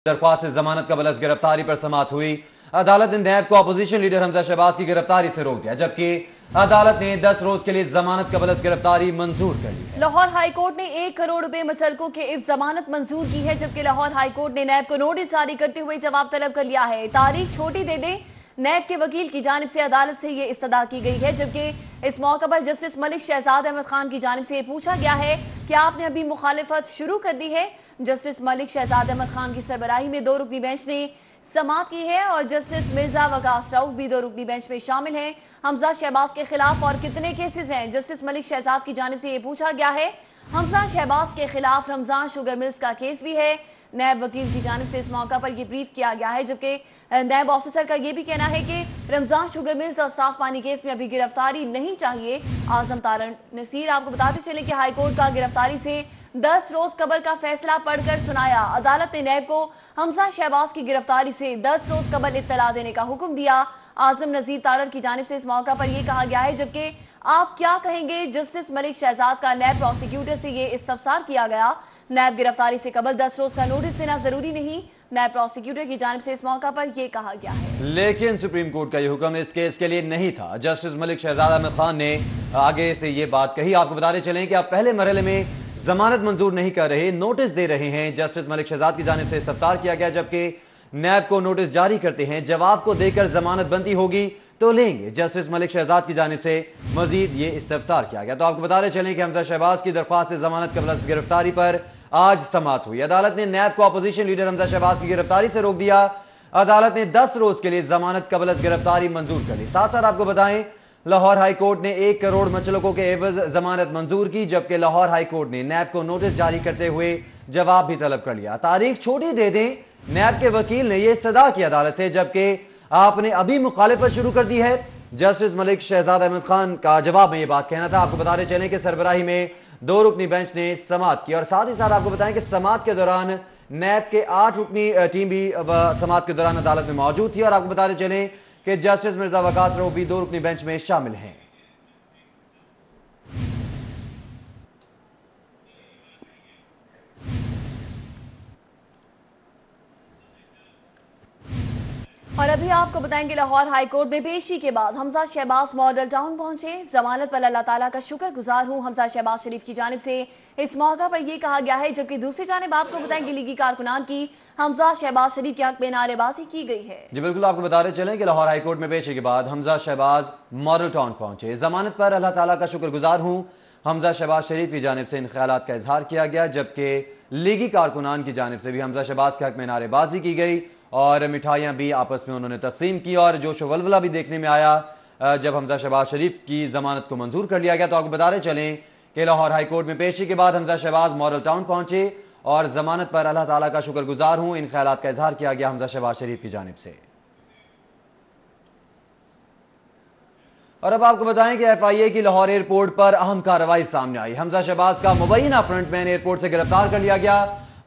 दरख्वास्त जमानत कबल अज गिरफ्तारी पर समाअत हुई। अदालत ने नैब को अपोजिशन लीडर हमजा शहबाज की गिरफ्तारी से रोक दिया, जबकि अदालत ने 10 रोज के लिए जमानत कबल अज गिरफ्तारी मंजूर कर ली। लाहौर हाईकोर्ट ने 1 करोड़ रुपए मुचलकों के इफ्त जमानत मंजूर की है, जबकि लाहौर हाईकोर्ट ने नैब को नोटिस जारी करते हुए जवाब तलब कर लिया है। तारीख छोटी दे दे, नैब के वकील की जानिब से अदालत से ये इस्तदा की गई है, जबकि इस मौके पर जस्टिस मलिक शहजाद अहमद खान की जानिब से पूछा गया है कि आपने अभी मुखालिफत शुरू कर दी है। जस्टिस मलिक शहजाद अहमद खान की सरबराही में 2 रुकनी बेंच ने समाअत की है और जस्टिस मिर्जा वकास रऊफ भी 2 रुकनी बेंच में शामिल हैं। हमजा शहबाज के खिलाफ और कितने केसेस हैं, जस्टिस मलिक शहजाद की जानिब से ये पूछा गया है। हमजा शहबाज के खिलाफ रमजान शुगर मिल्स का केस भी है। नैब वकील की जानिब से इस मौका पर यह ब्रीफ किया गया है, जबकि नैब ऑफिसर का यह भी कहना है कि रमजान शुगर मिल्स और साफ पानी केस में अभी गिरफ्तारी नहीं चाहिए। आजम तारन नसीर, आपको बताते चले कि हाईकोर्ट का गिरफ्तारी से 10 रोज कबल का फैसला पढ़कर सुनाया। अदालत ने नैब को हमजा शहबाज की गिरफ्तारी से 10 रोज कबल इत्तला देने का हुक्म दिया। आजम नजीर तारड़ की जानिब से इस मौका पर यह कहा गया है, जबकि आप क्या कहेंगे, जस्टिस मलिक शहजाद का नैब प्रोसिक्यूटर से यह इस्तफसार किया गया। नैब गिरफ्तारी से कबल 10 रोज का नोटिस देना जरूरी नहीं, नैब प्रोसिक्यूटर की जानिब से इस मौका पर यह कहा गया है। लेकिन सुप्रीम कोर्ट का यह हुक्म इस केस के लिए नहीं था। जस्टिस मलिक शहजाद अहमद खान ने आगे से यह बात कही। आपको बताते चलें कि आप पहले मरहले में जमानत मंजूर नहीं कर रहे, नोटिस दे रहे हैं। जस्टिस मलिक शहजाद की जानिब से इस्तफसार किया गया, जबकि नैब को नोटिस जारी करते हैं, जवाब को देकर जमानत बनती होगी तो लेंगे। जस्टिस मलिक शहजाद की जानिब से मजीद ये इस्तफसार किया गया। तो आपको बताते चलें कि हमजा शहबाज की दरख्वास्त जमानत कबल अज गिरफ्तारी पर आज समाअत हुई। अदालत ने नैब को अपोजिशन लीडर हमजा शहबाज की गिरफ्तारी से रोक दिया। अदालत ने 10 रोज के लिए जमानत कबल अज गिरफ्तारी मंजूर कर ली। साथ साथ आपको बताएं, लाहौर हाईकोर्ट ने 1 करोड़ मुचलकों के एवज जमानत मंजूर की, जबकि लाहौर हाईकोर्ट ने नैब को नोटिस जारी करते हुए जवाब भी तलब कर लिया। तारीख छोटी दे दें, नैब के वकील ने यह इस्तदा की अदालत से, जबकि आपने अभी मुखालिफत शुरू कर दी है। जस्टिस मलिक शहजाद अहमद खान का जवाब में यह बात कहना था। आपको बताते चलें कि सरबराही में 2 रुकनी बेंच ने समाअत की और साथ ही साथ आपको बताएं कि समाअत के दौरान नैब के 8 रुकनी टीम भी समाअत के दौरान अदालत में मौजूद थी और आपको बताते चलें कि जस्टिस मिर्जा वकास रऊफ भी 2 रुकनी बेंच में शामिल हैं। और अभी आपको बताएंगे लाहौर हाईकोर्ट में पेशी के बाद हमजा शहबाज मॉडल टाउन पहुंचे। जमानत पर अल्लाह ताला का शुक्रगुजार हूं, हमजा शहबाज शरीफ की जानिब से इस मौका पर यह कहा गया है, जबकि दूसरी जानिब आपको बताएंगे लीगी कारकुनान की हमजा शहबाज शरीफ के हक में नारेबाजी की गई है। जी बिल्कुल, आपको बताते चलें कि लाहौर हाईकोर्ट में पेशी के बाद हमजा शहबाज मॉडल टाउन पहुंचे। जमानत पर अल्लाह ताला का शुक्रगुजार हूं, हमजा शहबाज शरीफ की जानिब से इन ख्यालात का इजहार किया गया, जबकि लीगी कारकुनान की जानिब से भी हमजा शहबाज के हक में नारेबाजी की गई और मिठाइयाँ भी आपस में उन्होंने तकसीम की और जोश वल्वला भी देखने में आया जब हमजा शहबाज शरीफ की जमानत को मंजूर कर लिया गया। तो आपको बताते चलें कि लाहौर हाईकोर्ट में पेशी के बाद हमजा शहबाज मॉडल टाउन पहुंचे और जमानत पर अल्लाह ताला का शुक्रगुजार हूं, इन ख्यालात का इजहार किया गया हमजा शहबाज शरीफ की जानिब से। और अब आपको बताएं कि FIA की लाहौर एयरपोर्ट पर अहम कार्रवाई सामने आई। हमजा शहबाज का मुबैना फ्रंटमैन एयरपोर्ट से गिरफ्तार कर लिया गया।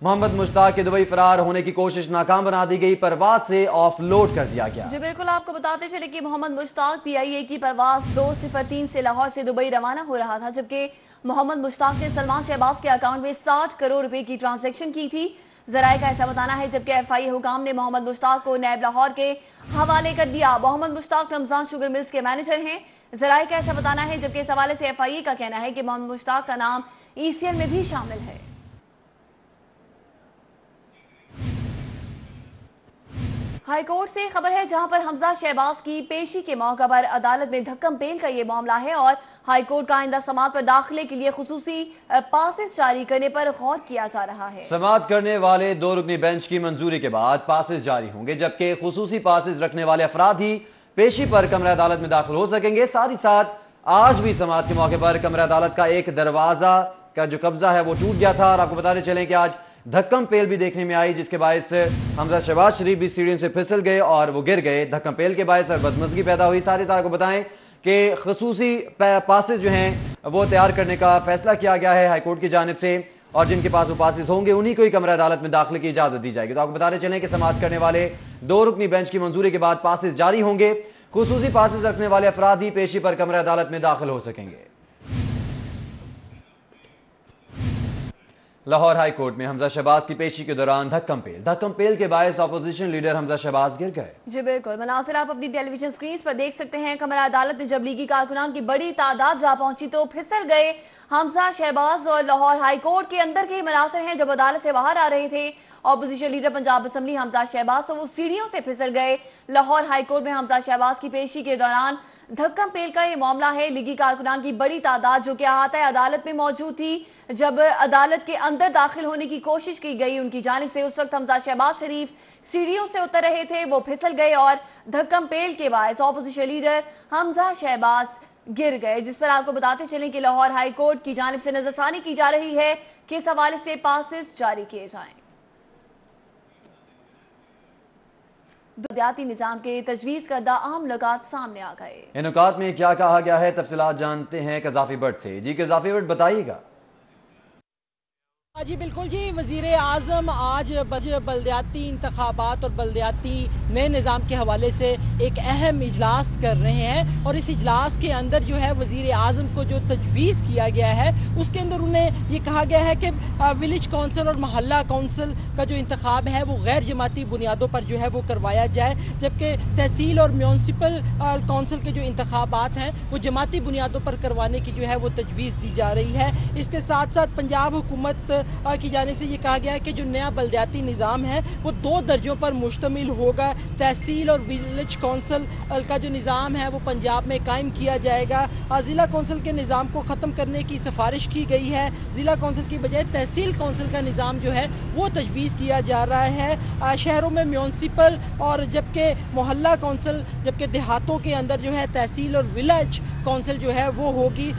मोहम्मद मुश्ताक के दुबई फरार होने की कोशिश नाकाम बना दी गई, परवाज से ऑफलोड कर दिया गया। जी बिल्कुल, आपको बताते चले कि मोहम्मद मुश्ताक PIA की परवाज 203 से लाहौर से दुबई रवाना हो रहा था, जबकि मोहम्मद मुश्ताक ने सलमान शहबाज के अकाउंट में 60 करोड़ रुपए की ट्रांजैक्शन की थी। जराये का ऐसा बताना है, जबकि FIA हुकाम ने मोहम्मद मुश्ताक को नैब लाहौर के हवाले कर दिया। मोहम्मद मुश्ताक रमजान शुगर मिल्स के मैनेजर हैं। जराये का ऐसा बताना है, जबकि इस हवाले से FIA का कहना है कि मोहम्मद मुश्ताक का नाम ECL में भी शामिल है। हाईकोर्ट से खबर है, जहां पर हमजा शहबाज की पेशी के मौका पर अदालत में धक्कम पेल का ये मामला है और हाईकोर्ट का आइंदा समाअत पर दाखिले के लिए खुसूसी पासेस जारी करने पर गौर किया जा रहा है। समाअत करने वाले 2 रुकनी बेंच की मंजूरी के बाद पासेस जारी होंगे, जबकि खुसूसी पासेस रखने वाले अफराद ही पेशी पर कमरा अदालत में दाखिल हो सकेंगे। साथ ही साथ आज भी समाअत के मौके पर कमरा अदालत का एक दरवाजा का जो कब्जा है वो टूट गया था और आपको बताते चलें कि आज धक्कम पेल भी देखने में आई, जिसके बायस हमजा शहबाज शरीफ भी सीढ़ियों से फिसल गए और वो गिर गए धक्कम पेल के बायस और बदमज़गी पैदा हुई। साथ ही साथ को बताएं कि खसूसी पासेस जो हैं वो तैयार करने का फैसला किया गया है हाईकोर्ट की जानिब से और जिनके पास वो पासेस होंगे उन्हीं को ही कमरा अदालत में दाखिले की इजाजत दी जाएगी। तो आपको बताते चलें कि समाअत करने वाले 2 रुकनी बेंच की मंजूरी के बाद पासेस जारी होंगे। खुसूसी पासेस रखने वाले अफराद ही पेशी पर कमरा अदालत में दाखिल हो सकेंगे। लाहौर हाई कोर्ट में हमजा शहबाज की पेशी के दौरान धक्कम पेल के बायस अपोजिशन लीडर हमजा शहबाज गिर गए। जी बिल्कुल, मनासिर आप अपनी टेलीविजन स्क्रीन पर देख सकते हैं। कमरा अदालत में जब लीगी कारकुनान की बड़ी तादाद जा पहुंची तो फिसल गए हमजा शहबाज। और लाहौर हाई कोर्ट के अंदर के ही मनासिर हैं जब अदालत से बाहर आ रहे थे opposition leader Punjab assembly Hamza Shahbaz, तो वो सीढ़ियों से फिसल गए। लाहौर हाई कोर्ट में हमजा शहबाज की पेशी के दौरान धक्कम पेल का ये मामला है। लीगी कारकुनान की बड़ी तादाद जो कि अहाता अदालत में मौजूद थी, जब अदालत के अंदर दाखिल होने की कोशिश की गई उनकी जानिब से, उस वक्त हमजा शहबाज शरीफ सीढ़ियों से उतर रहे थे, वो फिसल गए और धक्कम पेल के बायस ऑपोजिशन लीडर हमजा शहबाज गिर गए। जिस पर आपको बताते चलें कि लाहौर हाई कोर्ट की जानिब से नजरसानी की जा रही है कि इस हवाले से पासेस जारी किए जाएं। बलदियाती निजाम के तजवीज़ करदा अहम नुकात सामने आ गए। इन नुकात में क्या कहा गया है, तफसीलात जानते हैं कज़ाफी भट्ट से। जी कज़ाफी भट्ट बताइएगा। जी बिल्कुल जी, वज़ीर आज़म आज बलदियाती इंतखाबात और बलदियाती नए निज़ाम के हवाले से एक अहम इजलास कर रहे हैं और इस इजलास के अंदर जो है वज़ीर आज़म को जो तजवीज़ किया गया है उसके अंदर उन्हें ये कहा गया है कि विलेज कौंसिल और मोहल्ला कौंसिल का जो इंतखाब है वो गैर जमाती बुनियादों पर जो है वो करवाया जाए, जबकि तहसील और म्यूनसिपल कौंसिल के जो इंतखाबात हैं वो जमाती बुनियादों पर करवाने की जो है वो तजवीज़ दी जा रही है। इसके साथ साथ पंजाब हुकूमत की जानिब से ये कहा गया है कि जो नया बलदियाती निज़ाम है वो 2 दर्जों पर मुश्तमिल होगा। तहसील और विलेज कौंसिल का जो निज़ाम है वो पंजाब में कायम किया जाएगा। ज़िला कौंसिल के निज़ाम को ख़त्म करने की सिफारिश की गई है। ज़िला कौंसिल की बजाय तहसील कौंसिल का निज़ाम जो है वो तजवीज़ किया जा रहा है। शहरों में म्यूनसिपल और जबकि मोहल्ला कौंसिल, जबकि देहातों के अंदर जो है तहसील और विलेज कौंसिल जो है वो होगी।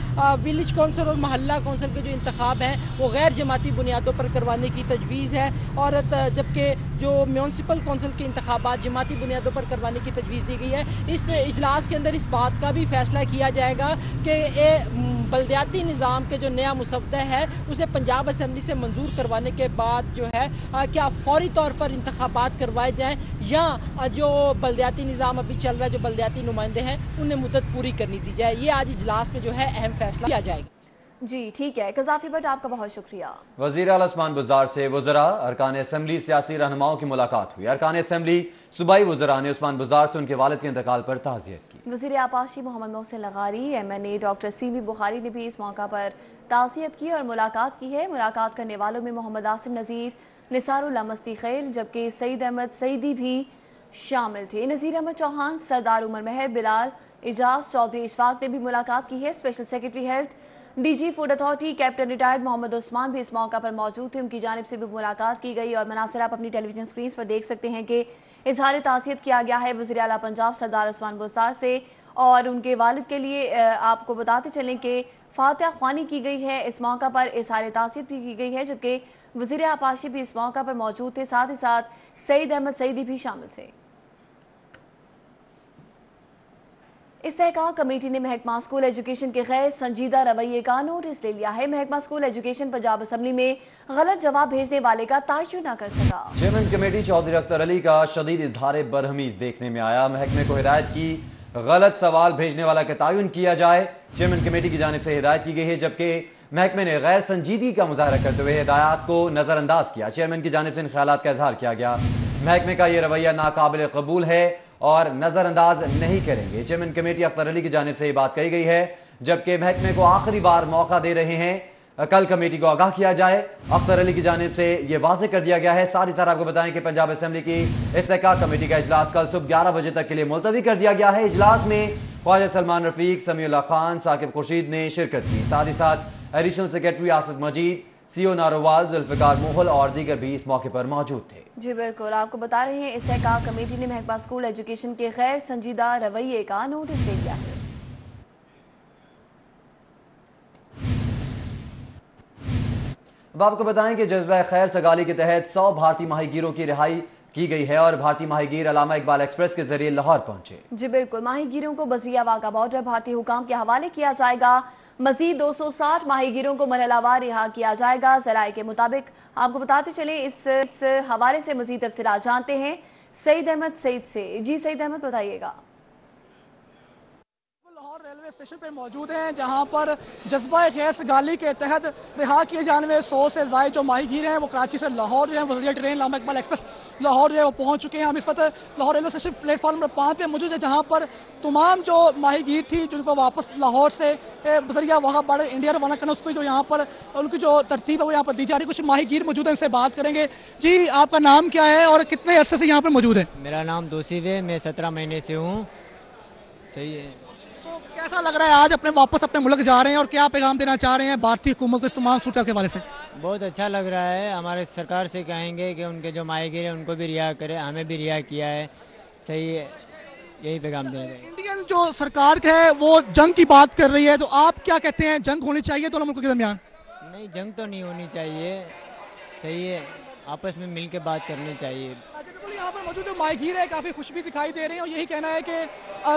विलेज कौंसिल और मोहल्ला कौंसिल के जो इंतखाब हैं वो गैर जमाती बुनियादों पर करवाने की तजवीज़ है और जबकि जो म्यूनसिपल कौंसिल के इंतखाबात जमाती बुनियादों पर करवाने की तजवीज़ दी गई है। इस इजलास के अंदर इस बात का भी फैसला किया जाएगा कि बलदियाती निज़ाम के जो नया मुसव्वदा है उसे पंजाब असम्बली से मंजूर करवाने के बाद जो है क्या फौरी तौर पर इंतखाबात करवाए जाएँ या जो बलदियाती निज़ाम अभी चल रहा है, जो बलदियाती नुमाइंदे हैं उन्हें मुद्दत पूरी करनी दी जाए। ये आज इजलास में जो है अहम फैसला किया जाएगा। जी ठीक है कज़ाफी भट्ट, आपका बहुत शुक्रिया। वज़ीर आला उस्मान बुज़दार से वज़रा अरकान असम्बली सियासी रहनुमाओं की मुलाकात हुई। अरकान असम्बली सूबाई वज़रा ने उस्मान बुज़दार से उनके वालिद के इंतकाल पर ताज़ियत की। वज़ीर आपाशी मोहम्मद मोहसिन लगारी, MNA डॉक्टर सीवी बुखारी ने भी इस मौका पर ताज़ियत की और मुलाकात की है। मुलाकात करने वालों में मोहम्मद आसिम नज़ीर, निसारुल मस्ती खैल, जबकि सईद अहमद सईदी भी शामिल थे। नज़ीर अहमद चौहान, सरदार उमर महर, बिलाल इजाज, चौधरी इशफाक ने भी मुलाकात की है। Special secretary health, DG food authority captain retired Mohammad Usman भी इस मौका पर मौजूद थे, उनकी जानिब से भी मुलाकात की गई। और मनासिर आप अपनी टेलीविजन स्क्रीन पर देख सकते हैं कि इजहार ताज़ियत किया गया है वज़ीर आला पंजाब सरदार उस्मान बुज़दार से और उनके वालिद के लिए आपको बताते चलें कि फातिहा ख्वानी की गई है। इस मौका पर इजहार ताज़ियत भी की गई है, जबकि वज़ीर आपाशी भी इस मौका पर मौजूद थे, साथ ही साथ सईद अहमद सईदी भी शामिल थे। इस्तेहकाक कमेटी ने महकमा स्कूल एजुकेशन के गैर संजीदा रवैये का नोटिस ले लिया है। महकमा स्कूल एजुकेशन पंजाब असम्बली में गलत जवाब भेजने वाले का तयन न कर सका। चेयरमैन कमेटी चौधरी अख्तर अली का शदीद इजहार बरहमीज देखने में आया। महकमे को हिदायत की गलत सवाल भेजने वाला का तयन किया जाए। चेयरमैन कमेटी की जानिब से हिदायत की गई है, जबकि महकमे ने गैर संजीदगी का मुजाहरा करते हुए हिदायत को नजरअंदाज किया। चेयरमैन की जानिब से इन ख्यालात का इजहार किया गया। महकमे का यह रवैया नाकाबिल कबूल है और नजरअंदाज नहीं करेंगे। चेयरमैन कमेटी अख्तर अली की जानिब से ये बात कही गई है, जबकि महकमे को आखिरी बार मौका दे रहे हैं, कल कमेटी को आगाह किया जाए। अख्तर अली की जानिब से ये वाज़ेह कर दिया गया है। साथ ही साथ आपको बताएं कि पंजाब असम्बली की इस्तेहकाक कमेटी का इजलास कल सुबह 11 बजे तक के लिए मुलतवी कर दिया गया है। इजलास में ख्वाजा सलमान रफीक, समीउल्लाह खान, साकिब खुर्शीद ने शिरकत की। साथ ही साथ एडिशनल सेक्रेटरी आसिफ मजीद, CO नारोवाल, जुल्फिकार मोहल और दीगर भी इस मौके पर मौजूद थे। जी बिल्कुल, आपको बता रहे हैं इस्तेहकाक कमेटी ने महकमा स्कूल एजुकेशन के गैर संजीदा रवैये का नोटिस दे दिया है। अब आपको बताएं कि जज्बा खैर सगाली के तहत 100 भारतीय माहीगीरों की रिहाई की गई है और भारतीय माहीगीर अलामा इकबाल एक्सप्रेस के जरिए लाहौर पहुंचे। जी बिल्कुल, माहीगीरों को बजरिया वाघा बॉर्डर भारतीय हुकाम के हवाले किया जाएगा। मजीद 260 माहीगीरों को मरहलावार रिहा किया जाएगा। जराए के मुताबिक आपको बताते चले इस हवाले से मजीद तफसीलात जानते हैं सईद अहमद सईद से। जी सईद अहमद, बताइएगा। लाहौर रेलवे रेलवे स्टेशन पे मौजूद हैं, जहां पर जज्बा खैर सगाली के तहत रिहा किए जाने में 100 से ज़ायद जो माहीगीर हैं वो कराची से लाहौर जो है वज़ीर ट्रेन लामा इकबाल एक्सप्रेस लाहौर जो है वो पहुंच चुके हैं। हम इस वक्त Lahore railway station platform number 5 पे मौजूद है, जहां पर तमाम जो माहीगीर थी जिनको वापस लाहौर से बजरिया वहाँ बॉर्डर इंडिया रवाना करना, उसको जो यहाँ पर उनकी जो तरतीब है वो यहाँ पर दी जा रही है। कुछ माहीगीर मौजूद हैं, इनसे बात करेंगे। जी, आपका नाम क्या है और कितने अरसे से यहाँ पर मौजूद है? मेरा नाम दोसीद है, मैं 17 महीने से हूँ। सही है। तो कैसा लग रहा है आज अपने वापस अपने मुल्क जा रहे हैं और क्या पैगाम देना चाह रहे हैं भारतीय हुकूमत को इस तमाम सूरत के हवाले से? बहुत अच्छा लग रहा है। हमारे सरकार से कहेंगे कि उनके जो माहीगीर हैं उनको भी रिहा करे, हमें भी रिहा किया है। सही है, यही पैगाम देंगे। इंडियन जो सरकार है वो जंग की बात कर रही है, तो आप क्या कहते हैं, जंग होनी चाहिए दोनों मुल्कों के दरमियान? नहीं, जंग तो नहीं होनी चाहिए। सही है, आपस में मिल के बात करनी चाहिए। यहाँ पर मौजूद जो माहीगीर है काफ़ी खुश भी दिखाई दे रहे हैं और यही कहना है कि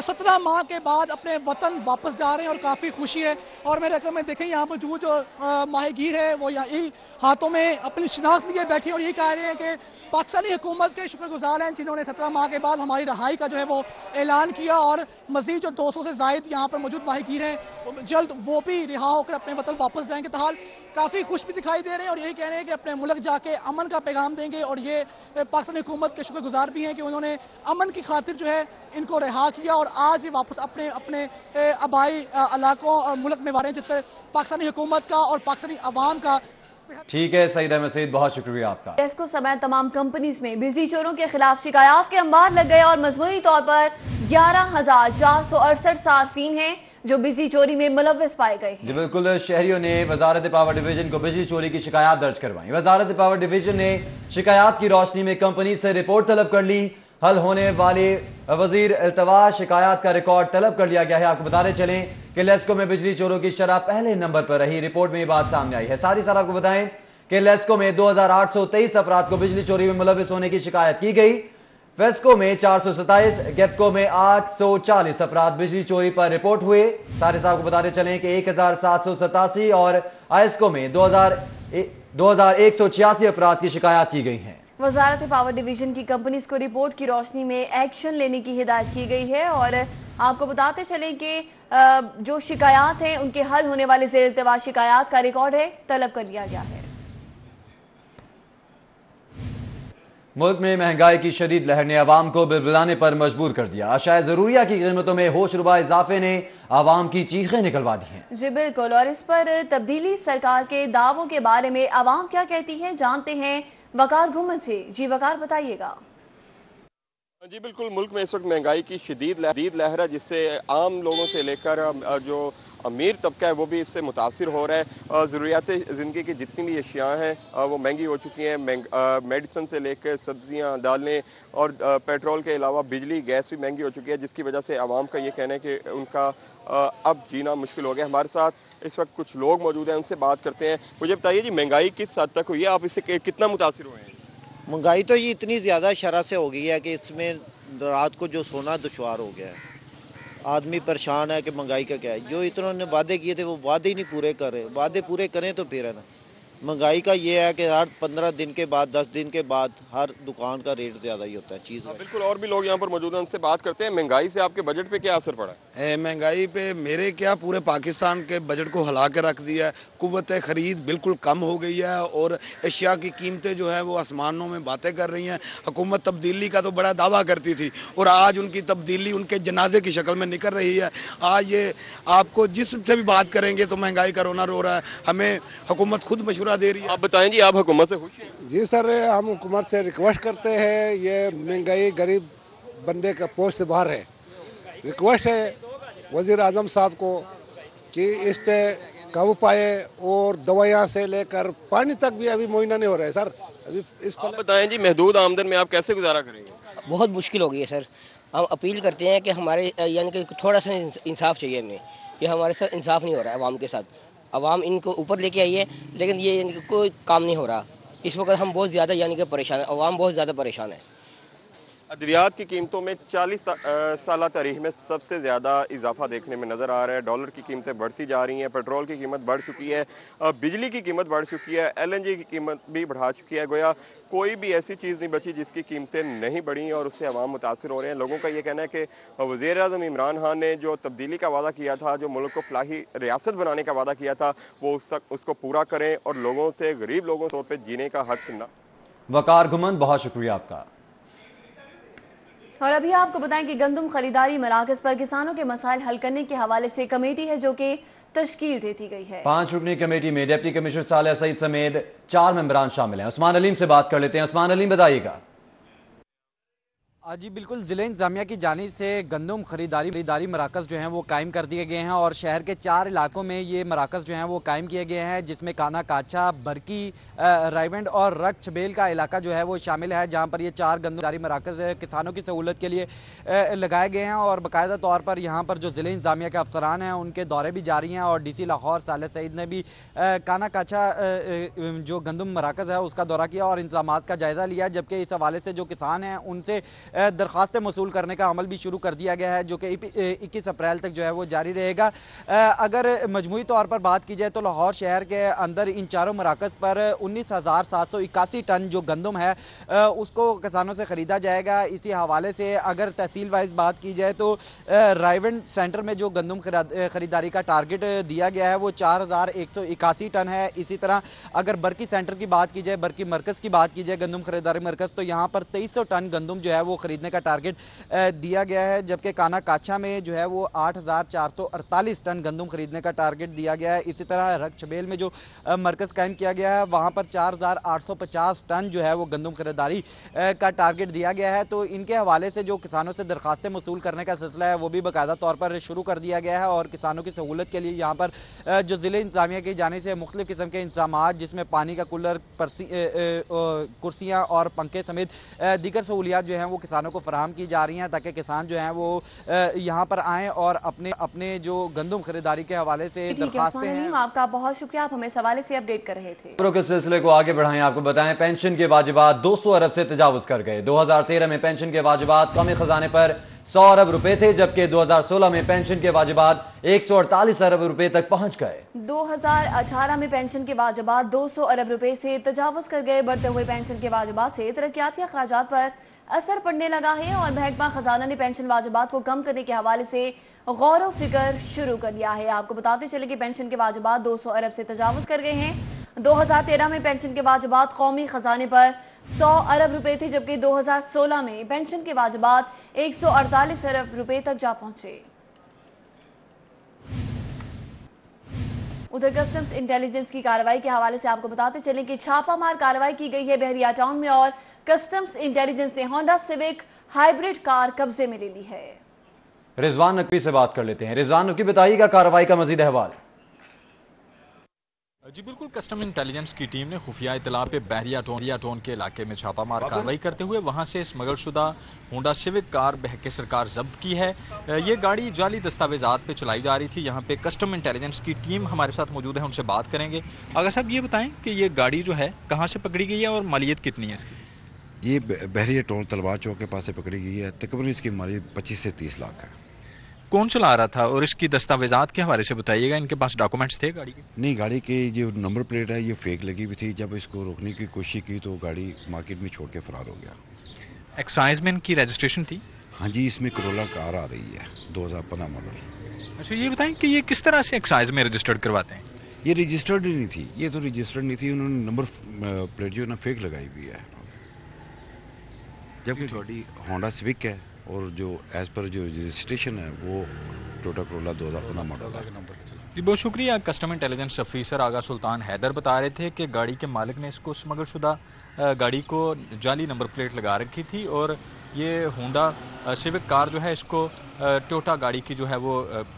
17 माह के बाद अपने वतन वापस जा रहे हैं और काफ़ी खुशी है। और मेरे रकम में देखें यहाँ मौजूद जो माहीगीर है वो यही हाथों में अपनी शिनाख्त लिए बैठे और यही कह रहे हैं कि पाकिस्तानी हुकूमत के शुक्रगुजार हैं जिन्होंने 17 माह के बाद हमारी रहाई का जो है वो ऐलान किया और मज़ीद जो 200 से ज़ायद यहाँ पर मौजूद माहीगीर हैं जल्द वो भी रिहा होकर अपने वतन वापस जाएंगे। ताहाल काफ़ी खुश भी दिखाई दे रहे हैं और यही कह रहे हैं कि अपने मुल्क जाके अमन का पैगाम देंगे और ये पाकिस्तानी हुकूमत के शुक्रगुजार भी हैं कि उन्होंने अमन की खातिर जो है इनको रिहा किया और आज ये वापस अपने अपने आबाई इलाकों और मुल्क में वारे हैं, जिससे पाकिस्तानी हुकूमत का और पाकिस्तानी अवाम का। ठीक है सईद अहमद सईद, बहुत शुक्रिया आपका। डेस्को समेत तमाम कंपनीज में बिजली चोरों के खिलाफ शिकायत के अंबार लग गए और मजमूई तौर पर 11,468 सार्फिन हैं जो बिजली चोरी में मुलव्वस पाए गए। जी बिल्कुल, शहरियों ने वजारत पावर डिवीजन को बिजली चोरी की शिकायत दर्ज करवाई। वजारत पावर डिवीजन ने शिकायत की रोशनी में कंपनी से रिपोर्ट तलब कर ली। हल होने वाले वजीर इल्तवा शिकायत का रिकॉर्ड तलब कर लिया गया है। आपको बताते चलें कि लेस्को में बिजली चोरों की शरह पहले नंबर पर रही। रिपोर्ट में ये बात सामने आई है। सारी सारा आपको बताएं कि लेस्को में 2823 अफराद को बिजली चोरी में मुलव्वस होने की शिकायत की गई। वेस्को में 427, गेपको में 840 अफराद बिजली चोरी पर रिपोर्ट हुए। सारे साहब को बताते चलें कि 1787 और आयस्को में 2186 अफराद की शिकायत की गई हैं। वजारत पावर डिवीजन की कंपनीज को रिपोर्ट की रोशनी में एक्शन लेने की हिदायत की गई है और आपको बताते चलें कि जो शिकायत हैं उनके हल होने वाले ज़ेर इल्तवा शिकायत का रिकॉर्ड है तलब कर लिया गया है। मुल्क में महंगाई की शदीद लहर ने आवाम को बिलबिलाने पर मजबूर कर दिया। अशाए ज़रूरिया की कीमतों में होशरुबा इजाफे ने आवाम की चीखें निकलवा दी हैं। जी बिल्कुल, और इस पर तब्दीली सरकार के दावों के बारे में आवाम क्या कहती है जानते हैं वकार घुमन से। जी वकार, बताइएगा। जी बिल्कुल, मुल्क में इस वक्त महंगाई की शदीद लहर है जिससे आम लोगों से लेकर जो अमीर तबका है वो भी इससे मुतासिर हो रहा है। ज़रूरियात ज़िंदगी की जितनी भी अशिया हैं वो महंगी हो चुकी हैं। मेडिसन से लेकर सब्जियां, दालें और पेट्रोल के अलावा बिजली, गैस भी महंगी हो चुकी है, जिसकी वजह से आवाम का ये कहना है कि उनका अब जीना मुश्किल हो गया। हमारे साथ इस वक्त कुछ लोग मौजूद हैं, उनसे बात करते हैं। मुझे बताइए जी, महंगाई किस हद तक हुई है, आप इससे कितना मुतासिर हुए हैं? महंगाई तो ये इतनी ज़्यादा शरह से हो गई है कि इसमें रात को जो सोना दुश्वार हो गया है। आदमी परेशान है कि महंगाई का क्या है। जो इन्होंने वादे किए थे वो वादे ही नहीं पूरे कर रहे। वादे पूरे करें तो फिर है ना। महंगाई का ये है कि हर 15 दिन के बाद, 10 दिन के बाद हर दुकान का रेट ज़्यादा ही होता है चीज़ का। बिल्कुल, और भी लोग यहाँ पर मौजूद हैं, उनसे बात करते हैं। महंगाई से आपके बजट पे क्या असर पड़ा है? महंगाई पे मेरे क्या पूरे पाकिस्तान के बजट को हिला के रख दिया है। कुव्वत ख़रीद बिल्कुल कम हो गई है और अशिया की कीमतें जो है वो आसमानों में बातें कर रही हैं। हुकूमत तब्दीली का तो बड़ा दावा करती थी और आज उनकी तब्दीली उनके जनाजे की शक्ल में निकल रही है। आज ये आपको जिससे भी बात करेंगे तो महंगाई का रोना रो रहा है। हमें हुकूमत खुद मशवरा दे रही है। आप बताएं जी, आप हुकूमत से खुश हैं? जी सर, हम हुकूमत से रिक्वेस्ट करते हैं। ये महंगाई गरीब बंदे का पहुंच से बाहर है। रिक्वेस्ट है वज़ीर आज़म साहब को कि इस पे काबू पाए और दवाइयाँ से लेकर पानी तक भी अभी मुहैया नहीं हो रहा है सर। अभी इस पर आप बताएं जी, महदूद आमदन में आप कैसे गुजारा करेंगे? बहुत मुश्किल हो गई है सर। हम अपील करते हैं कि हमारे यानी कि थोड़ा सा इंसाफ चाहिए हमें। ये हमारे साथ इंसाफ नहीं हो रहा है आवाम के साथ। आवाम इनको ऊपर लेके आई है लेकिन ये यानी कि कोई काम नहीं हो रहा। इस वक्त हम बहुत ज़्यादा यानी कि परेशान है, आवाम बहुत ज़्यादा परेशान है। अद्वियात की कीमतों में 40 साल तारीख में सबसे ज़्यादा इजाफा देखने में नज़र आ रहा है। डॉलर की कीमतें बढ़ती जा रही हैं, पेट्रोल की कीमत बढ़ चुकी है, बिजली की कीमत बढ़ चुकी है, LNG की कीमत भी बढ़ा चुकी है। गोया कोई भी ऐसी चीज़ नहीं बची जिसकी कीमतें नहीं बढ़ी और उससे अवाम मुतासिर हो रहे हैं। लोगों का ये कहना है कि वज़ीर-ए-आज़म इमरान खान ने जो तब्दीली का वादा किया था, जो मुल्क को फलाही रियासत बनाने का वादा किया था, वो उसको पूरा करें और लोगों से, गरीब लोगों तौर पर जीने का हक ना। वकार घुमन, बहुत शुक्रिया आपका। और अभी आपको बताएं कि गंदम खरीदारी मराकज पर किसानों के मसाइल हल करने के हवाले से कमेटी है जो कि तश्कील दे दी गई है। 5 रुकनी कमेटी में डिप्टी कमिश्नर सालेह सईद समेत 4 मेंबरान शामिल हैं। उस्मान अलीम से बात कर लेते हैं। उस्मान अलीम, बताइएगा। जी बिल्कुल, ज़िले इंतज़ामिया की जानिब से गंदम खरीदारी मराकज़ जो हैं वो कायम कर दिए गए हैं और शहर के 4 इलाकों में ये मराकज़ जो हैं वो कायम किए गए हैं, जिसमें काना काछा, बरकी, रायवंड और रक छबेल का इलाका जो है वो शामिल है, जहाँ पर ये 4 गंदमदारी मराकज़ किसानों की सहूलत के लिए लगाए गए हैं। और बाकायदा तौर पर यहाँ पर जो ज़िले इंतज़ामिया के अफसरान हैं उनके दौरे भी जारी हैं और DC लाहौर सालेह सईद ने भी काना काछा जो गंदम मराकज़ है उसका दौरा किया और इंतज़ामात का जायज़ा लिया, जबकि इस हवाले से जो किसान हैं उनसे दरख्वास्तें मसूल करने का अमल भी शुरू कर दिया गया है, जो कि 21 अप्रैल तक जो है वो जारी रहेगा। अगर मजमूई तौर पर बात की जाए तो लाहौर शहर के अंदर इन चारों मराकज़ पर 19,781 टन जो गंदम है उसको किसानों से ख़रीदा जाएगा। इसी हवाले से अगर तहसील वाइज बात की जाए तो रायवंड सेंटर में जो गंदम ख़रीदारी का टारगेट दिया गया है वो 4,181 टन है। इसी तरह अगर बरकी सेंटर की बात की जाए, बरकी मरकज़ की बात की जाए, गंदम खरीदारी मरकज़, तो यहाँ पर 2300 टन गंदम जो है वो खरीदने का टारगेट दिया गया है, जबकि काना काछा में जो है वो 8,448 टन गंदम खरीदने का टारगेट दिया गया है। इसी तरह रक छबेल में जो मरकज़ कायम किया गया है वहाँ पर 4,850 टन जो है वो गंदम खरीदारी का टारगेट दिया गया है। तो इनके हवाले से जो किसानों से दरख्वास्तें मसूल करने का सिलसिला है वो भी बाकायदा तौर पर शुरू कर दिया गया है और किसानों की सहूलत के लिए यहाँ पर जो ज़िले इंतज़ामिया की जानिब से मुख्तलिफ़ किस्म के इंतज़ामात, जिसमें पानी का कूलर, कुर्सियाँ और पंखे समेत दीगर सहूलियात जो हैं वो किसानों को फराहम की जा रही हैं, ताकि किसान जो हैं वो यहाँ पर आएँ और अपने जो गंदम खरीदारी के हवाले से दरख्वास्तें हैं। आपका बहुत शुक्रिया, आप हमें इस हवाले से अपडेट कर रहे थे। खबरों के सिलसिले को आगे बढ़ाएं। आपको बताएं, पेंशन के वाजिबात 200 अरब से तजावुज कर गए। 2013 में पेंशन के वाजिबात कौमी खजाने पर 100 अरब रुपए थे, जबकि 2016 में पेंशन के वाजिबात 148 अरब रुपए तक पहुंच गए। 2018 में पेंशन के वाजिबात 200 अरब रुपए से तजावुज कर गए। बढ़ते हुए पेंशन के वाजिबात से तरक्याती अखराजात पर असर पड़ने लगा है और महकमा खजाना ने पेंशन वाजिबात को कम करने के हवाले से गौर व फिक्र शुरू कर लिया है। आपको बताते चले कि पेंशन के वाजिबात 200 अरब से तजावुज कर गए हैं। 2013 में पेंशन के वाजिबात कौमी खजाने पर 100 अरब रुपए थे, जबकि 2016 में पेंशन के वाजिबात 148 अरब रुपए तक जा पहुंचे। उधर कस्टम्स इंटेलिजेंस की कार्रवाई के हवाले से आपको बताते चलें कि छापामार कार्रवाई की गई है बहरिया टाउन में और कस्टम्स इंटेलिजेंस ने होंडा सिविक हाइब्रिड कार कब्जे में ले ली है। रिजवान नकवी से बात कर लेते हैं। रिजवान नकवी, बताइएगा कार्रवाई का मजीद अहवाल। जी बिल्कुल, कस्टम इंटेलिजेंस की टीम ने खुफिया इतला पे बहरिया टोन के इलाके में छापामार कार्रवाई करते हुए वहां से स्मगलशुदा होंडा सिविक कार बहके सरकार जब्त की है। ये गाड़ी जाली दस्तावेजात पे चलाई जा रही थी। यहाँ पे कस्टम इंटेलिजेंस की टीम हमारे साथ मौजूद है, उनसे बात करेंगे। आगा साहब, ये बताएं कि ये गाड़ी जो है कहाँ से पकड़ी गई है और मालियत कितनी है इसकी? ये बहरिया टोन तलवार चौक के पास से पकड़ी गई है। तकरीबन इसकी मालियत 25 से 30 लाख है। कौन चला रहा था और इसकी दस्तावेजात के हवाले से बताइएगा, इनके पास डॉक्यूमेंट्स थे गाड़ी के? नहीं, गाड़ी की जो नंबर प्लेट है ये फेक लगी हुई थी। जब इसको रोकने की कोशिश की तो गाड़ी मार्केट में छोड़ के फरार हो गया। एक्साइज में इनकी रजिस्ट्रेशन थी? हाँ जी, इसमें करोला कार आ रही है 2015 मॉडल। अच्छा, ये बताएं कि ये किस तरह से एक्साइज में रजिस्टर्ड करवाते हैं? ये रजिस्टर्ड ही नहीं थी, ये तो रजिस्टर्ड नहीं थी। उन्होंने नंबर प्लेट जो है ना फेक लगाई हुई है, जबकि गाड़ी होंडा सिविक है और जो एज पर जो रजिस्ट्रेशन है वो टोयोटा करोला 2015 मॉडल है। जी बहुत शुक्रिया। कस्टम इंटेलिजेंस ऑफिसर आगा सुल्तान हैदर बता रहे थे कि गाड़ी के मालिक ने इसको स्मगलशुदा गाड़ी को जाली नंबर प्लेट लगा रखी थी और ये होंडा सिविक कार जो है इसको टोयोटा गाड़ी की जो है वो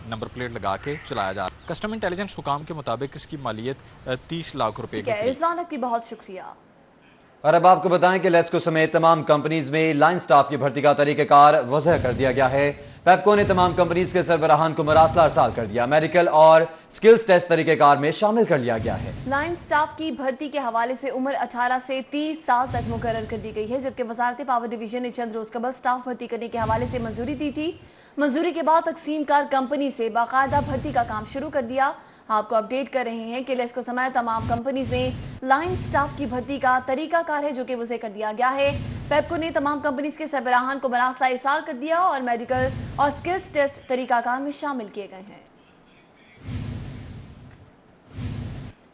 नंबर प्लेट लगा के चलाया जा रहा है। कस्टम इंटेलिजेंस हुकाम के मुताबिक इसकी मालियत 30 लाख रुपए की। बहुत शुक्रिया। और अब आपको बताएं कि लेस्को समेत तमाम कंपनीज में लाइन स्टाफ की भर्ती का तरीक़ाकार वज़ह कर दिया गया है। पेप्को ने तमाम कंपनीज के सरबराहान को मरासला अरसाल कर दिया। मेडिकल और स्किल्स टेस्ट तरीकेकार में शामिल कर लिया गया है। लाइन स्टाफ की भर्ती के हवाले से उम्र 18 से 30 साल तक मुकर्रर कर दी गई है, जबकि वजारत पावर डिवीजन ने चंद रोज कबल स्टाफ भर्ती करने के हवाले से मंजूरी दी थी। मंजूरी के बाद तकसीम कार कंपनी से बाकायदा भर्ती का काम शुरू कर दिया। आपको अपडेट कर रहे हैं कि लेस्को समय तमाम कंपनीज में लाइन स्टाफ की भर्ती का तरीकाकार है जो कि उसे कर दिया गया है। पेप्को ने तमाम कंपनीज के सरबराहान को मरासला इरसाल कर दिया और मेडिकल और स्किल्स टेस्ट तरीकाकार में शामिल किए गए हैं।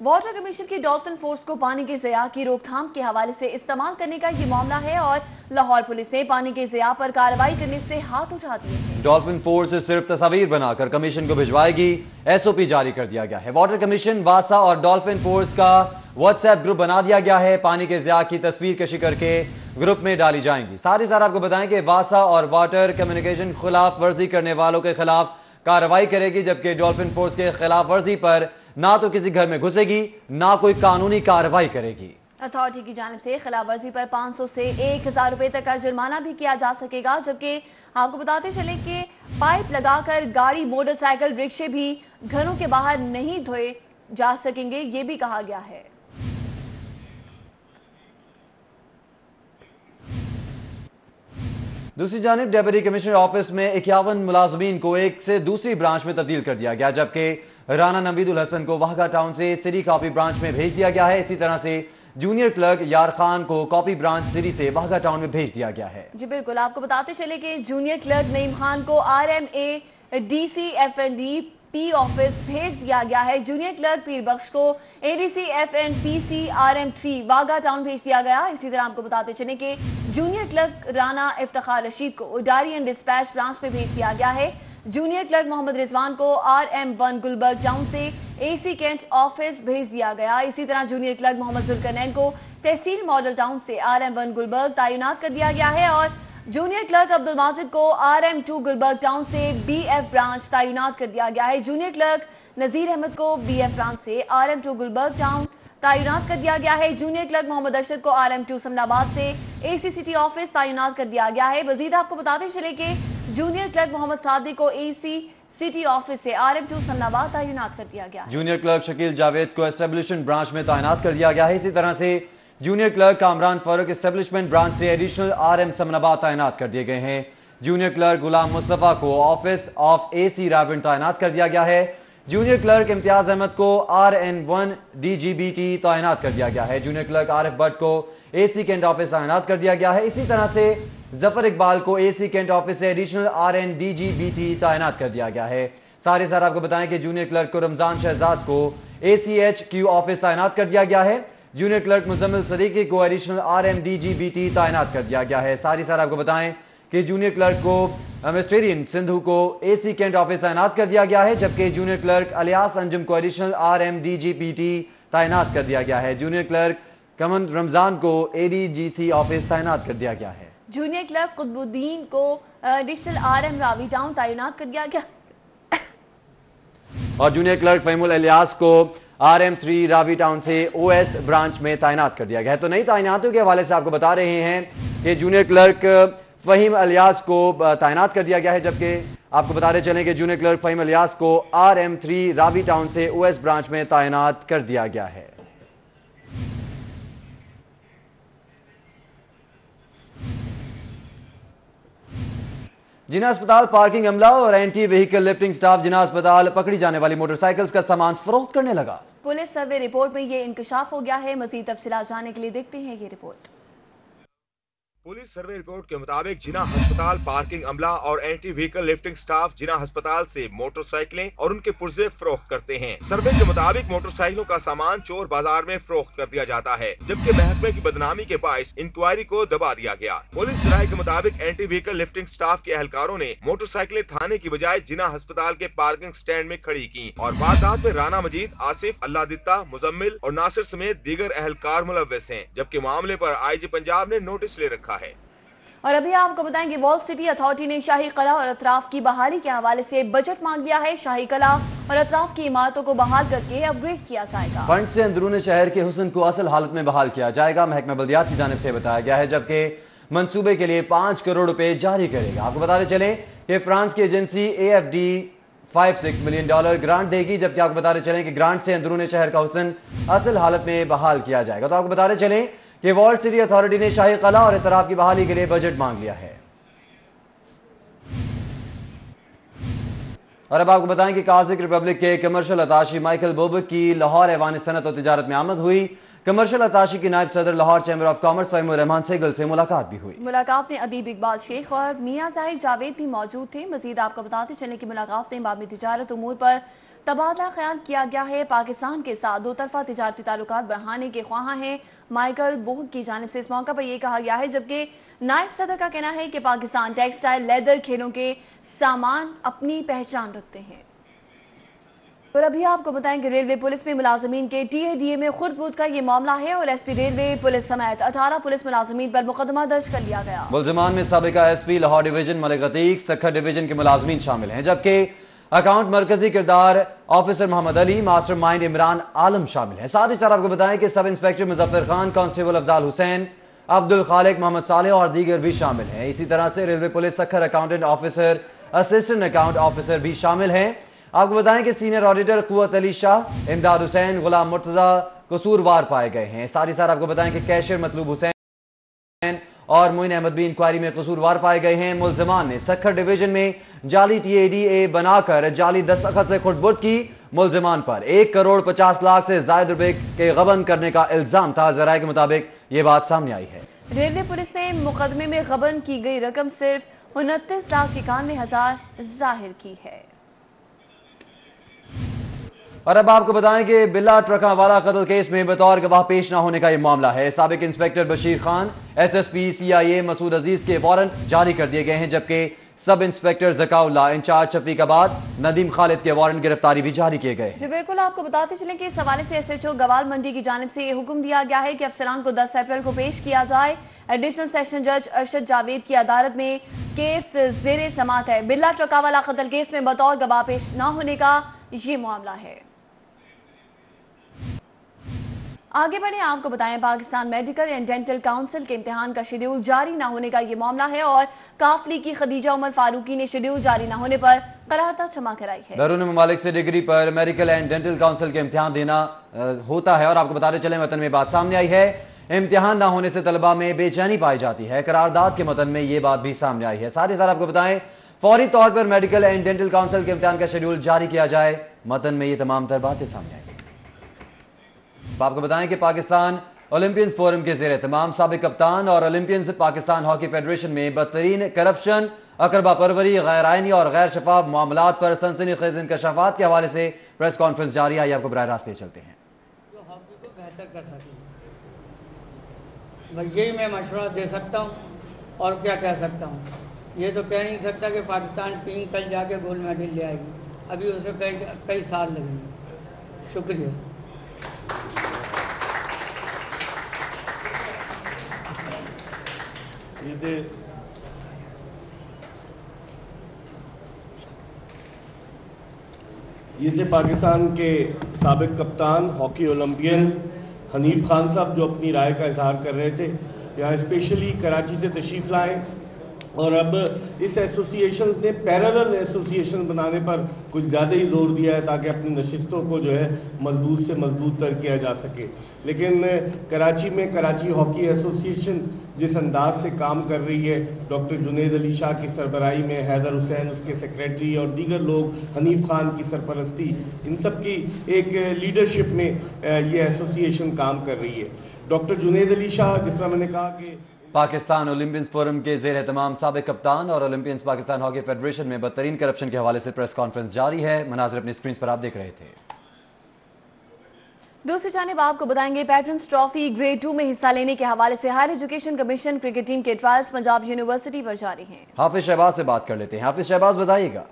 वाटर कमीशन की डॉल्फिन फोर्स को पानी के ज़िया की रोकथाम के हवाले से इस्तेमाल करने का ये मामला है और लाहौर पुलिस ने पानी के ज़िया पर कार्रवाई करने से हाथ उठा दिए हैं। डॉल्फिन फोर्स सिर्फ तस्वीर बनाकर कमीशन को भिजवाएगी, एसओपी जारी कर दिया गया है। वाटर कमीशन, वासा और डॉल्फिन फोर्स का व्हाट्सएप ग्रुप बना दिया गया है। पानी के ज़िया की तस्वीर कशी करके ग्रुप में डाली जाएंगी। साथ ही साथ आपको बताएं कि वासा और वाटर कम्युनिकेशन खिलाफ वर्जी करने वालों के खिलाफ कार्रवाई करेगी, जबकि डॉल्फिन फोर्स के खिलाफ वर्जी पर ना तो किसी घर में घुसेगी ना कोई कानूनी कार्रवाई करेगी। अथॉरिटी की जानिब से खिलाफ वर्जी पर 500 से 1000 रुपए तक का जुर्माना भी किया जा सकेगा, जबकि आपको बताते चले कि पाइप लगाकर गाड़ी, मोटरसाइकिल, रिक्शे भी घरों के बाहर नहीं धोए जा सकेंगे, ये भी कहा गया है। दूसरी जानिब डेप्यूटी कमिश्नर ऑफिस में 51 मुलाजमीन को एक से दूसरी ब्रांच में तब्दील कर दिया गया, जबकि राना नवीदुल हसन को वाहगा टाउन से सिटी कॉपी ब्रांच में भेज दिया गया है। इसी तरह से जूनियर क्लर्क यार खान को कॉपी ब्रांच सिटी से वाहगा टाउन में भेज दिया गया है। जी बिल्कुल, आपको बताते चले कि जूनियर क्लर्क नईम खान को RMA DCFND P ऑफिस भेज दिया गया है। जूनियर क्लर्क पीर बख्श को ADCFNPC RM3 वागा टाउन भेज दिया गया। इसी तरह आपको बताते चले कि जूनियर क्लर्क राना इफ्तिखार रशीद को उडारी एंड डिस्पैच ब्रांच में भेज दिया गया है। जूनियर क्लर्क मोहम्मद रिजवान को RM1 गुलबर्ग टाउन से AC कैंट ऑफिस भेज दिया गया। इसी तरह जूनियर क्लर्क मोहम्मद जुल्करनैन को तहसील मॉडल टाउन से RM1 गुलबर्ग तैनात कर दिया गया है और जूनियर क्लर्क अब्दुल माजिद को RM2 गुलबर्ग टाउन से BF ब्रांच तैनात कर दिया गया है। जूनियर क्लर्क नजीर अहमद को BF ब्रांच से RM2 गुलबर्ग टाउन तैनात कर दिया गया है। जूनियर क्लर्क मोहम्मद अरशद को RM2 समनाबाद से AC सिटी ऑफिस तैनात कर दिया गया है। मजीद आपको बताते चले कि जूनियर क्लर्क मोहम्मद सादिक को AC सिटी ऑफिस से RM2 समनाबाद तैनात कर दिया गया है। जूनियर क्लर्क शकील जावेद को एस्टेब्लिशमेंट ब्रांच में तैनात कर दिया गया है। इसी तरह से junior clerk Kamran Farooq establishment branch से एडिशनल RM समनाबाद तैनात कर दिए गए हैं। जूनियर क्लर्क गुलाम मुस्तफ़ा को ऑफिस ऑफ AC रावण तैनात कर दिया गया है। जूनियर क्लर्क इम्तियाज अहमद को RN1 DGBT तैनात कर दिया गया है। जूनियर क्लर्क आरिफ भट्ट को AC कैंट ऑफिस तैनात कर दिया गया है। इसी तरह से जफर इकबाल को AC कैंट ऑफिस से एडिशनल RN DGBT तैनात कर दिया गया है। सारे साथ आपको बताएं कि जूनियर क्लर्क को रमजान शहजाद को ACHQ ऑफिस तैनात कर दिया गया है। जूनियर क्लर्क मुजम्मिल सदीकी को एडिशनल RM DGBT तैनात कर दिया गया है। सारी साथ आपको बताएं कि जूनियर क्लर्क को मिस्टेरियन सिंधु को AC कैंट ऑफिस तैनात कर दिया गया है, जबकि जूनियर क्लर्क अलियास अंजुम को एडिशनल RM DGBT तैनात कर दिया गया है। जूनियर क्लर्क कमन रमजान को ADGC ऑफिस तैनात कर दिया गया है। जूनियर क्लर्क कुतुबुद्दीन को एडिशनल RM रावी टाउन तैनात कर दिया गया और जूनियर क्लर्क फहीमुल इलियास को RM3 रावी टाउन से OS ब्रांच में तैनात कर दिया गया है। तो नई तैनातियों के हवाले से आपको बता रहे हैं कि जूनियर क्लर्क फहीम इलियास को तैनात कर दिया गया है, जबकि आपको बताते चलें कि जूनियर क्लर्क फहीम इलियास को RM3 रावी टाउन से OS ब्रांच में तैनात कर दिया गया है। जिना अस्पताल पार्किंग अमला और एंटी व्हीकल लिफ्टिंग स्टाफ जिना अस्पताल पकड़ी जाने वाली मोटरसाइकिल्स का सामान फरोख्त करने लगा। पुलिस सर्वे रिपोर्ट में ये इंकशाफ हो गया है। मजीद तफसीलात जानने के लिए देखते हैं ये रिपोर्ट। पुलिस सर्वे रिपोर्ट के मुताबिक जिना अस्पताल पार्किंग अमला और एंटी व्हीकल लिफ्टिंग स्टाफ जिना अस्पताल से मोटरसाइकिलें और उनके पुर्जे फरोख्त करते हैं। सर्वे के मुताबिक मोटरसाइकिलों का सामान चोर बाजार में फरोख्त कर दिया जाता है, जबकि महकमे की बदनामी के बायस इंक्वायरी को दबा दिया गया। पुलिस राय के मुताबिक एंटी व्हीकल लिफ्टिंग स्टाफ के एहलकारों ने मोटरसाइकिलें थाने की बजाय जिना अस्पताल के पार्किंग स्टैंड में खड़ी की और वारदात में राना मजीद, आसिफ, अल्लादित्ता, मुजम्मिल और नासिर समेत दीगर एहलकार मुलव्वस हैं, जबकि मामले पर IG पंजाब ने नोटिस ले रखा है। और अभी आपको बताएंगे वॉल सिटी अथॉरिटी ने शाही कला और अतराफ की बहाली के हवाले से बजट मांग दिया है। शाही कला और अतराफ की इमारतों को बहाल करके अपग्रेड किया जाएगा। फंड से अंदरून शहर के हुस्न को असल हालत में बहाल किया जाएगा, महकमा बल्दियात की जानिब से बताया गया है, जबकि मंसूबे के लिए 5 करोड़ रुपए जारी करेगा। आपको बताते चलें कि फ्रांस की एजेंसी AFD $56 मिलियन ग्रांट देगी, जबकि आपको बताते चलें कि ग्रांट से अंदरूनी शहर का हुस्न असल हालत में बहाल किया जाएगा। तो आपको बताते चलें कि वॉल्ड सिटी अथॉरिटी ने शाही कला और इतराफ की बहाली के लिए बजट मांग लिया है। और अब आपको बताएं कि काज़िक रिपब्लिक के कमर्शियल अताशी माइकल बोबक की लाहौर ऐवान सनत और तिजारत में आमद हुई। कमर्शियल अताशी की नायब सदर Lahore chamber of commerce Fahimur Rehman Saigol से मुलाकात भी हुई। मुलाकात में अदीब इकबाल शेख और मियां जाहिद जावेद भी मौजूद थे। मजीद आपको बताते चलें कि मुलाकात में बामी तिजारत उमूर पर तबादला ख्याल किया गया है। पाकिस्तान के साथ दो तरफा तिजारती ताल्लुकात बढ़ाने के ख्वाहां हैं माइकल बोबक की जानिब से। इस मौका पर यह कहा गया है, जबकि नायब सदर का कहना है कि पाकिस्तान टेक्सटाइल, लेदर, खेलों के सामान अपनी पहचान रखते हैं। और अभी आपको बताएं कि रेलवे पुलिस में मुलाजमीन के TADA में खुर्द-बुर्द का ये मामला है और SP रेलवे पुलिस समेत 18 पुलिस मुलाजमीन पर मुकदमा दर्ज कर लिया गया। मुलजमान में साबिका SP Lahore division Malik Atiq, Sukkur division के मुलाजमीन शामिल हैं, जबकि अकाउंट मरकजी किरदार officer Mohammad Ali, mastermind Imran Alam शामिल हैं। साथ ही साथ आपको बताएं कि sub inspector Muzaffar Khan, constable Afzal Hussain, Abdul Khaliq, Mohammad Saleh और दीगर भी शामिल हैं। इसी तरह से railway police Sukkur accountant officer, assistant account officer भी शामिल हैं। आपको बताएं कि सीनियर ऑडिटर कुव्वत अली शाह, इमदाद हुसैन, गुलाम मुर्तजा कसूरवार पाए गए हैं। साथ ही साथ आपको बताएं कि कैशियर मतलूब हुसैन और मोइन अहमद भी इंक्वायरी में कसूरवार पाए गए हैं। मुलजमान ने सखर डिवीजन में जाली TADA बनाकर जाली दस्तखत से खुर्द-बुर्द की। मुलजमान पर 1 करोड़ 50 लाख से ज्यादा रुपए के गबन करने का इल्जाम था। जराये के मुताबिक ये बात सामने आई है। रेलवे पुलिस ने मुकदमे में गबन की गई रकम सिर्फ 29,91,000 जाहिर की है। और अब आपको बताएं कि बिल्ला ट्रकावाला कत्ल केस में बतौर गवाह पेश न होने का यह मामला है। साबिक inspector Bashir Khan, SSP CIA Masood Aziz के वारंट जारी कर दिए गए हैं, जबकि sub inspector Zakaullah, in charge Shafiqabad Nadeem Khalid के वारंट गिरफ्तारी भी जारी किए गए। जी बिल्कुल, आपको बताते चलें कि इस हवाले से SHO गवाल मंडी की जानिब से यह हुक्म दिया गया है कि अफसरान को 10 अप्रैल को पेश किया जाए। एडिशनल सेशन जज अरशद जावेद की अदालत में केस जेरे समात है। बिल्ला ट्रकावाला कत्ल केस में बतौर गवाह पेश न होने का ये मामला है। आगे बढ़े, आपको बताएं Pakistan medical and dental council के इम्तिहान का शेड्यूल जारी न होने का ये मामला है और काफली की खदीजा उमर फारूकी ने शेड्यूल जारी न होने पर करारदाद जमा कराई है। बैरून ममालिक से डिग्री पर मेडिकल एंड डेंटल काउंसिल के इम्तिहान देना होता है और आपको बताते चले वतन में बात सामने आई है। इम्तिहान न होने से तलबा में बेचैनी पाई जाती है। करारदाद के मतन में ये बात भी सामने आई है। साथ ही साथ आपको बताएं फौरी तौर पर मेडिकल एंड डेंटल काउंसिल के इम्तिहान का शेड्यूल जारी किया जाए। मतन में ये तमाम तर बातें सामने आई। आपको बताएं कि पाकिस्तान ओलंपियंस फोरम के ज़ेर तमाम साबिक कप्तान और ओलंपियंस पाकिस्तान हॉकी फेडरेशन में बदतरीन करप्शन, अकरबा परवरी, गैर आइनी और गैर शफाफ मामलात पर सनसनीखेज इंकशाफात के हवाले से प्रेस कॉन्फ्रेंस जारी है। आपको बराह रास्त ले चलते हैं। जो हॉकी को बेहतर कर सके, बस यही मैं मशवरा दे सकता हूँ और क्या कह सकता हूँ। ये तो कह नहीं सकता कि पाकिस्तान टीम कल जाके गोल्ड मेडल ले आएगी, अभी उसे कई साल लगेंगे। शुक्रिया। ये थे पाकिस्तान के साबिक कप्तान हॉकी ओलंपियन हनीफ खान साहब, जो अपनी राय का इजहार कर रहे थे। यहाँ स्पेशली कराची से तशरीफ़ लाए और अब इस एसोसिएशन ने पैरेलल एसोसिएशन बनाने पर कुछ ज़्यादा ही जोर दिया है ताकि अपनी नशिस्तों को जो है मजबूत से मजबूत तर किया जा सके। लेकिन कराची में कराची हॉकी एसोसिएशन जिस अंदाज से काम कर रही है, डॉक्टर जुनेद अली शाह की सरबराही में हैदर हुसैन उसके सेक्रेटरी और दीगर लोग, हनीफ खान की सरपरस्ती, इन सब की एक लीडरशिप में ये एसोसिएशन काम कर रही है। डॉक्टर जुनेद अली शाह, जिस तरह मैंने कहा कि पाकिस्तान ओलंपियंस फोरम के ज़ेर तमाम साबिक कप्तान और ओलंपियंस पाकिस्तान हॉकी फेडरेशन में बदतरीन करप्शन के हवाले से प्रेस कॉन्फ्रेंस जारी है। मनाज़िर अपनी स्क्रीन पर आप देख रहे थे। दूसरी जानिब आपको बताएंगे पैट्रन्स ट्रॉफी ग्रेड 2 में हिस्सा लेने के हवाले से Higher Education Commission cricket team के ट्रायल्स पंजाब यूनिवर्सिटी पर जारी हैं। हाफिज शहबाज से बात कर लेते हैं। हाफिज शहबाज, बताइएगा।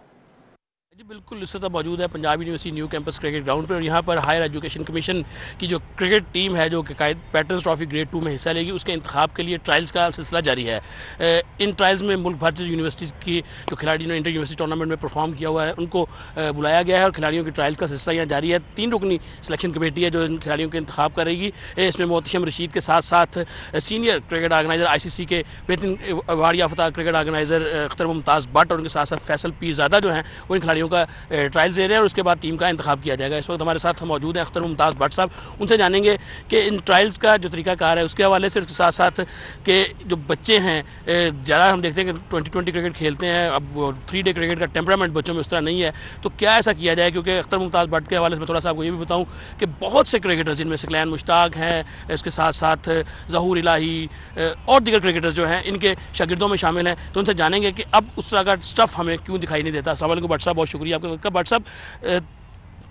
जी बिल्कुल इस वक्त मौजूद है Punjab university new campus cricket ground पर और यहाँ पर हायर एजुकेशन कमीशन की जो क्रिकेट टीम है जो पैटर्न्स ट्रॉफी ग्रेड 2 में हिस्सा लेगी उसके इंतखाब के लिए ट्रायल्स का सिलसिला जारी है। इन ट्रायल्स में मुल्क भर से यूनिवर्सिटीज़ की जो खिलाड़ी ने इंटर यूनिवर्सिटी टूर्नामेंट में परफॉर्म किया हुआ है उनको बुलाया गया है और खिलाड़ियों की ट्रायल्स का सिलसिला यहाँ जारी है। 3 रुकनी सिलेक्शन कमेटी है जो इन खिलाड़ियों के इंतखाब करेगी। इसमें मोहतशम रशीद के साथ साथ सीनियर क्रिकेट ऑर्गेनाइजर ICC के बेहतरीन अवार्ड याफ्ता क्रिकेट ऑर्गेनाइजर अख्तर मुमताज़ भट्ट और उनके साथ साथ फैसल पीरज़ादा जो हैं वो इन खिलाड़ियों का ट्रायल्स दे रहे हैं और उसके बाद टीम का इंतखाब किया जाएगा। इस वक्त हमारे साथ मौजूद हैं अख्तर मुमताज़ भट्ट साहब, उनसे जानेंगे कि इन ट्रायल्स का जो तरीकाकार है उसके हवाले से, उसके साथ साथ कि जो बच्चे हैं ज़्यादा हम देखते हैं कि 20-20 क्रिकेट खेलते हैं, अब 3 डे क्रिकेट का टेम्परामेंट बच्चों में उस तरह नहीं है, तो क्या ऐसा किया जाए? क्योंकि अख्तर मुमताज़ भट्ट के हवाले से मैं थोड़ा सा आपको ये भी बताऊँ कि बहुत से क्रिकेटर्स जिनमें सकलैन मुश्ताक हैं, इसके साथ साथ ज़हूर इलाही और दीगर क्रिकेटर्स जो हैं इनके शागिर्दों में शामिल हैं, तो उनसे जानेंगे कि अब उस तरह का स्टफ़ हमें क्यों दिखाई नहीं देता। अस्सलाम वालेकुम भट्ट साहब, बहुत शुक्रिया आपका। भट्ट साहब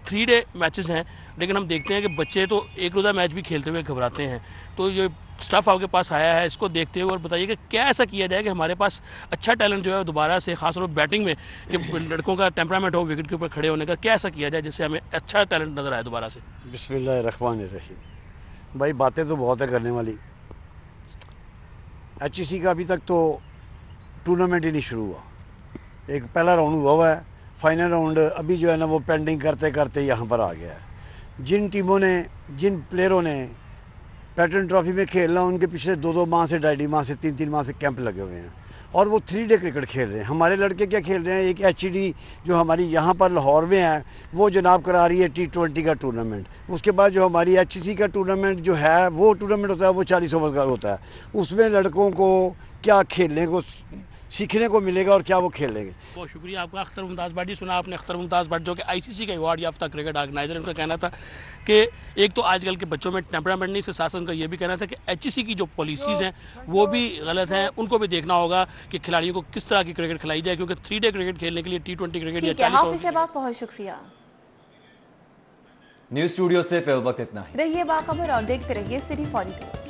3 डे मैचेस हैं लेकिन हम देखते हैं कि बच्चे तो एक रोज़ा मैच भी खेलते हुए घबराते हैं, तो ये स्टाफ आपके पास आया है इसको देखते हुए और बताइए कि क्या ऐसा किया जाए कि हमारे पास अच्छा टैलेंट जो है दोबारा से खासतौर पर बैटिंग में कि लड़कों का टेम्परामेंट हो विकेट के ऊपर खड़े होने का, क्या ऐसा किया जाए जिससे हमें अच्छा टैलेंट नज़र आए दोबारा से? बिस्मिल्लाहिर्रहमानिर्रहीम। भाई बातें तो बहुत है करने वाली। HEC का अभी तक तो टूर्नामेंट ही नहीं शुरू हुआ। एक पहला राउंड हुआ है, फाइनल राउंड अभी जो है ना वो पेंडिंग करते करते यहाँ पर आ गया है। जिन टीमों ने, जिन प्लेयरों ने पैटर्न ट्रॉफी में खेलना, उनके पिछले 2-2 माह से, 2.5 माह से, 3-3 माह से कैंप लगे हुए हैं और वो 3 डे क्रिकेट खेल रहे हैं। हमारे लड़के क्या खेल रहे हैं, एक HED जो हमारी यहाँ पर लाहौर में है वो जनाब करा रही है T20 का टूर्नामेंट। उसके बाद जो हमारी HEC का टूर्नामेंट जो है वो टूर्नामेंट होता है वो 40 ओवर का होता है। उसमें लड़कों को क्या खेलने को सीखने को मिलेगा और क्या वो खेलेंगे। बहुत शुक्रिया आपका अख्तर मुमताज़ भट्ट जी। सुना आपने अख्तर मुमताज़ भट्ट जो कि ICC का अवार्ड याफ्ता क्रिकेट ऑर्गेनाइजर, उनका कहना था कि एक तो आजकल के बच्चों में टेम्परामेंट नहीं, से साथ उनका ये भी कहना था कि HEC की जो पॉलिसीज़ हैं वो भी गलत हैं, उनको भी देखना होगा कि खिलाड़ियों को किस तरह की क्रिकेट खिलाई जाए, क्योंकि 3 डे क्रिकेट खेलने के लिए T20 क्रिकेट या 40 ओवर। बहुत शुक्रिया। न्यूज़ स्टूडियो से फिल वक्त इतना ही। रहिए बाखबर और देखते रहिए सिटी 42।